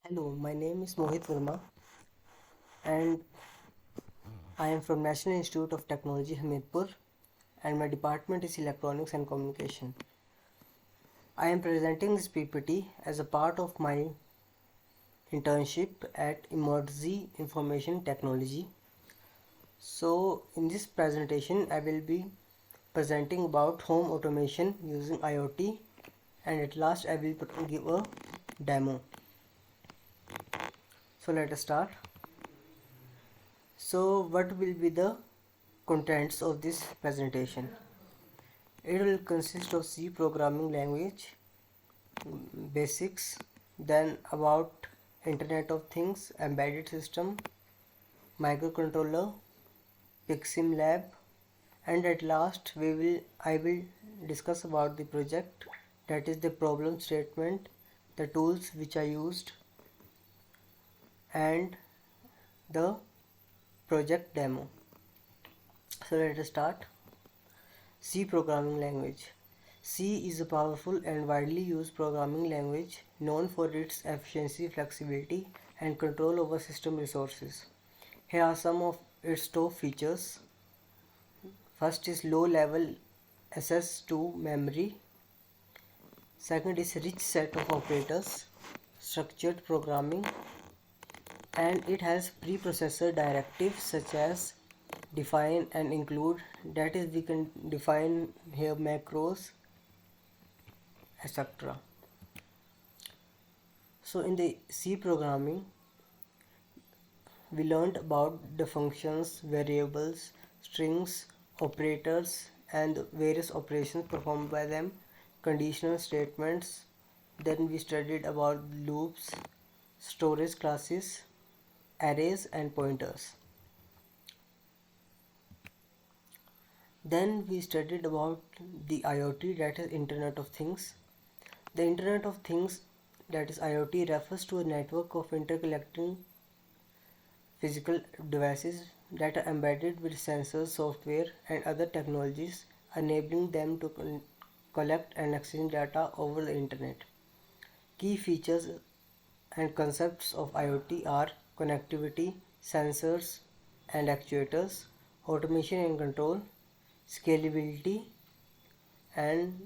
Hello, my name is Mohit Verma and I am from National Institute of Technology, Hamirpur, and my department is Electronics and Communication. I am presenting this PPT as a part of my internship at Emertxe Information Technology. So, in this presentation, I will be presenting about home automation using IoT, and at last I will give a demo. So, let us start. So, what will be the contents of this presentation? It will consist of C programming language, basics, then about Internet of Things, embedded system, microcontroller, Pixim lab, and at last I will discuss about the project, that is the problem statement, the tools which I used, and the project demo. So let us start. C programming language. C is a powerful and widely used programming language known for its efficiency, flexibility, and control over system resources. Here are some of its top features. First is low level access to memory. Second is rich set of operators, structured programming, and it has preprocessor directives such as define and include, that is we can define here macros, etc. So in the C programming we learned about the functions, variables, strings, operators, and various operations performed by them, conditional statements. Then we studied about loops, storage classes, arrays, and pointers. Then we studied about the IoT, that is Internet of Things. The Internet of Things, that is IoT, refers to a network of interconnecting physical devices that are embedded with sensors, software, and other technologies, enabling them to collect and exchange data over the internet. Key features and concepts of IoT are connectivity, sensors and actuators, automation and control, scalability, and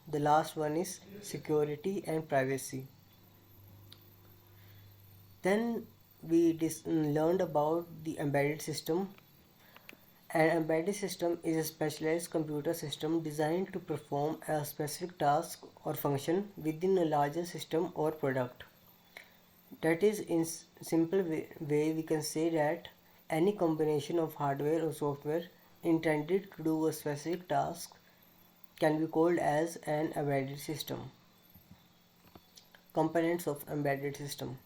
the last one is security and privacy. Then we learned about the embedded system. An embedded system is a specialized computer system designed to perform a specific task or function within a larger system or product. That is, in simple way we can say that any combination of hardware or software intended to do a specific task can be called as an embedded system. Components of embedded system.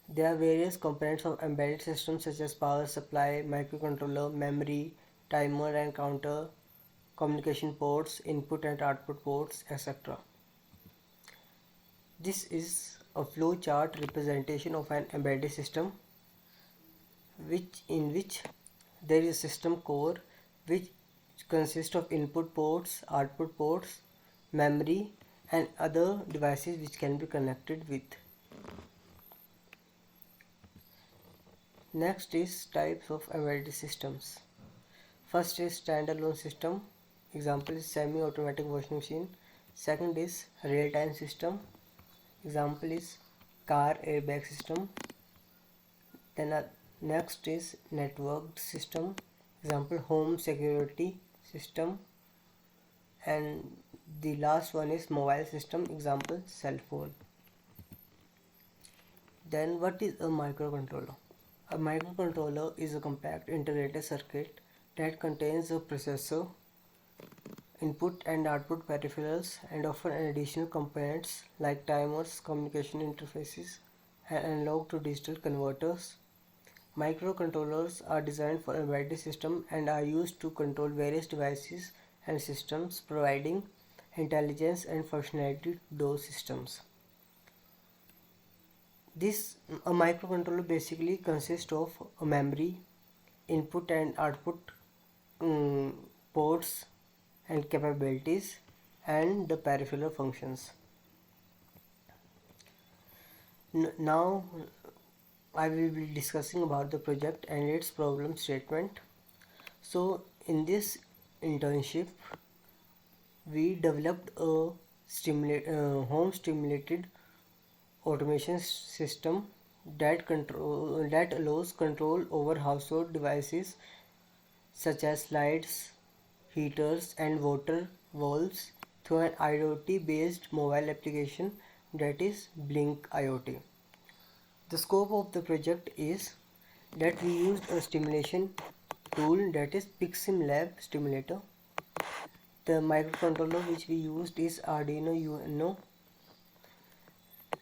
There are various components of embedded systems such as power supply, microcontroller, memory, timer and counter, communication ports, input and output ports, etc. This is a flowchart representation of an embedded system in which there is a system core which consists of input ports, output ports, memory, and other devices which can be connected with. Next is types of embedded systems. First is standalone system. Example is semi-automatic washing machine. Second is real-time system. Example is car airbag system. Then next is networked system. Example home security system. And the last one is mobile system. Example cell phone. Then what is a microcontroller? A microcontroller is a compact integrated circuit that contains a processor, input and output peripherals, and often additional components like timers, communication interfaces, and analog to digital converters. Microcontrollers are designed for embedded systems and are used to control various devices and systems, providing intelligence and functionality to those systems. A microcontroller basically consists of a memory, input and output ports and capabilities, and the peripheral functions. Now I will be discussing about the project and its problem statement. So in this internship we developed a home stimulated automation system that allows control over household devices such as lights, heaters, and water valves through an IoT based mobile application, that is Blink IoT. The scope of the project is that we used a stimulation tool, that is PiximLab stimulator. The microcontroller which we used is Arduino Uno,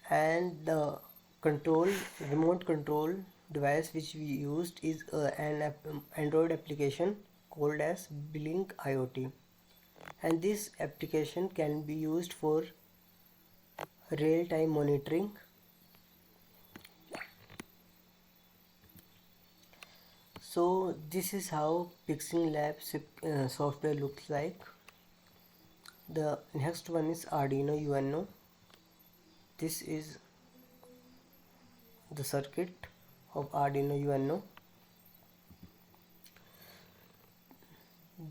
and the control remote control device which we used is an Android application called as Blink IoT, and this application can be used for real-time monitoring. So this is how PiximLab software looks like. The next one is Arduino Uno. This is the circuit of Arduino Uno.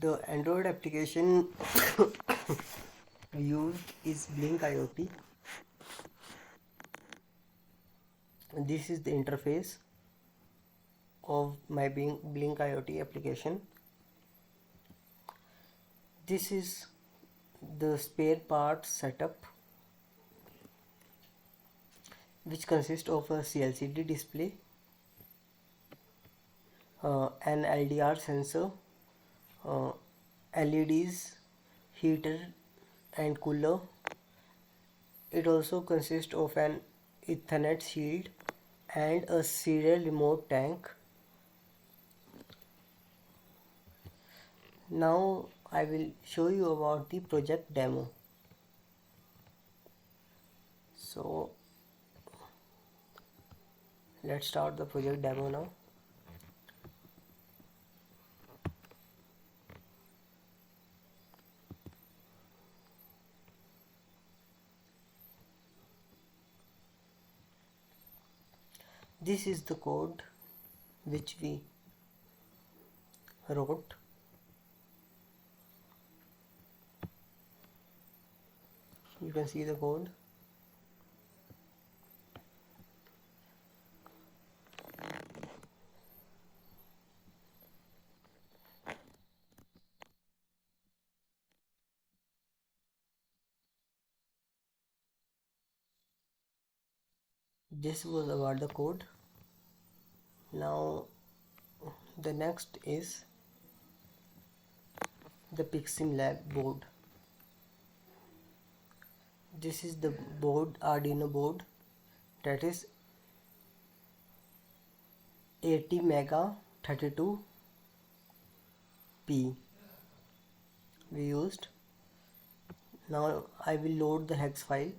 The Android application used is Blink IoT. This is the interface of my Blink IoT application. This is the spare parts setup, which consists of a CLCD display, an LDR sensor, LEDs, heater and cooler. It also consists of an Ethernet shield and a serial remote tank. Now I will show you about the project demo. So let's start the project demo now. This is the code which we wrote. You can see the code. This was about the code. Now the next is the PiximLab board. This is the board, Arduino board, that is 80 mega 32p we used. Now I will load the hex file.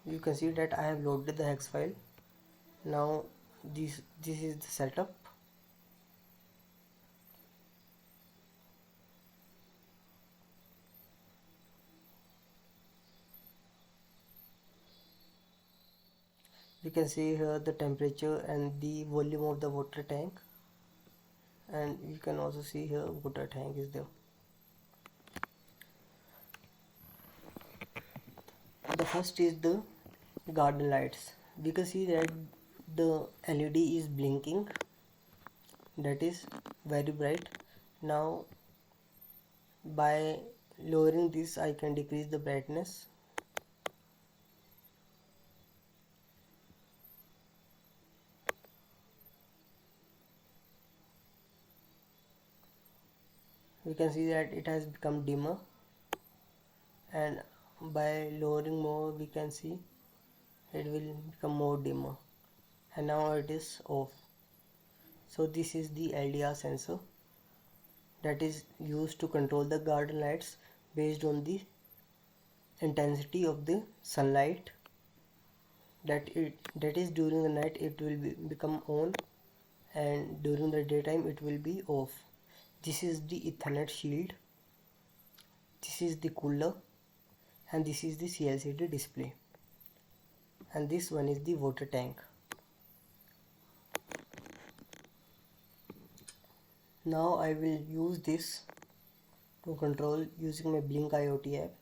You can see that I have loaded the hex file. Now this is the setup. You can see here the temperature and the volume of the water tank, and you can also see here water tank is there. The first is the garden lights. We can see that the LED is blinking, that is very bright. Now by lowering this I can decrease the brightness. We can see that it has become dimmer, and by lowering more we can see it will become more dimmer, and now it is off. So this is the LDR sensor that is used to control the garden lights based on the intensity of the sunlight. That is during the night it will become on, and during the daytime it will be off. This is the Ethernet shield. This is the cooler, and this is the CLCD display, and this one is the water tank. Now I will use this to control using my Blink IoT app.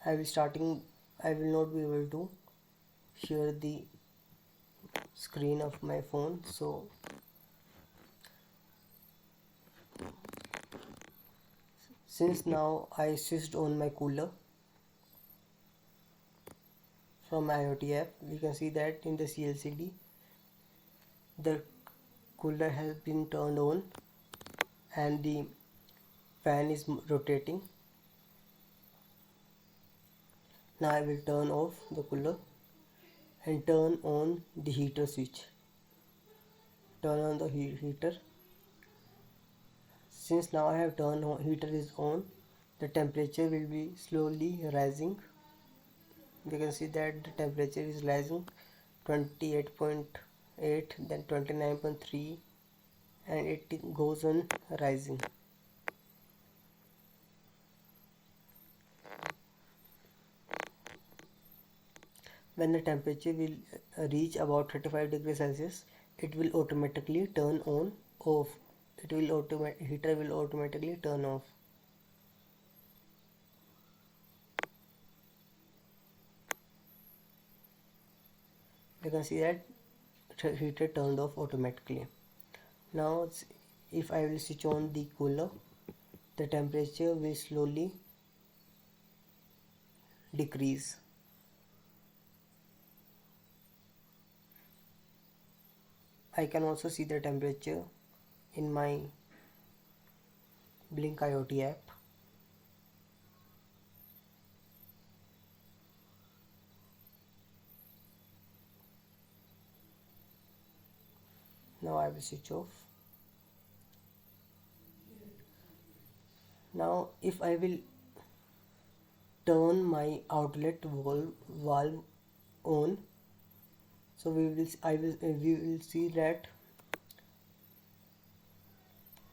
I will not be able to share the screen of my phone, so since now I switched on my cooler from IoT app, we can see that in the CLCD the cooler has been turned on and the fan is rotating. Now I will turn off the cooler and turn on the heater switch. Turn on the heater. Since now I have turned on, heater is on, the temperature will be slowly rising. We can see that the temperature is rising 28.8, then 29.3, and it goes on rising. When the temperature will reach about 35 degrees Celsius, it will automatically turn on off. Heater will automatically turn off. You can see that heater turned off automatically. Now if I will switch on the cooler, the temperature will slowly decrease. I can also see the temperature in my Blink IoT app. Now I will switch off. Now if I will turn my outlet valve on, so we will see that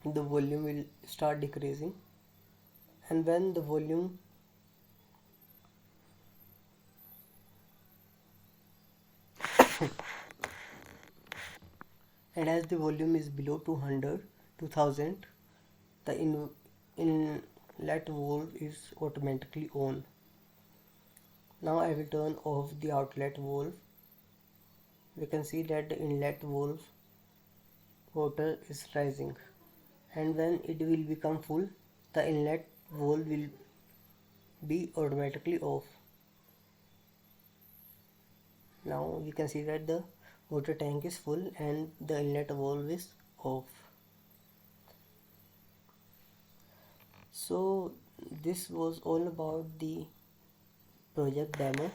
the volume will start decreasing, and when the volume and as the volume is below 2000, the inlet valve is automatically on. Now I will turn off the outlet valve. We can see that the inlet valve water is rising, and when it will become full, the inlet valve will be automatically off. Now you can see that the water tank is full and the inlet valve is off. So this was all about the project demo,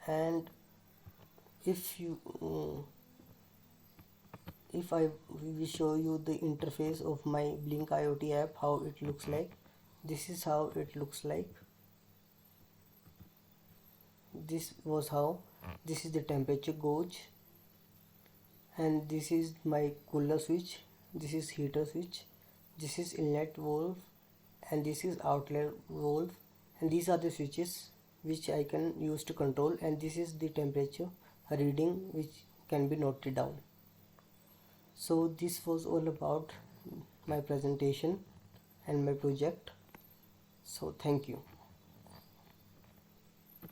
and if I will show you the interface of my Blink IoT app, how it looks like. This is how it looks like. This is the temperature gauge, and this is my cooler switch, this is heater switch, this is inlet valve, and this is outlet valve, and these are the switches which I can use to control, and this is the temperature reading which can be noted down. So this was all about my presentation and my project. So thank you.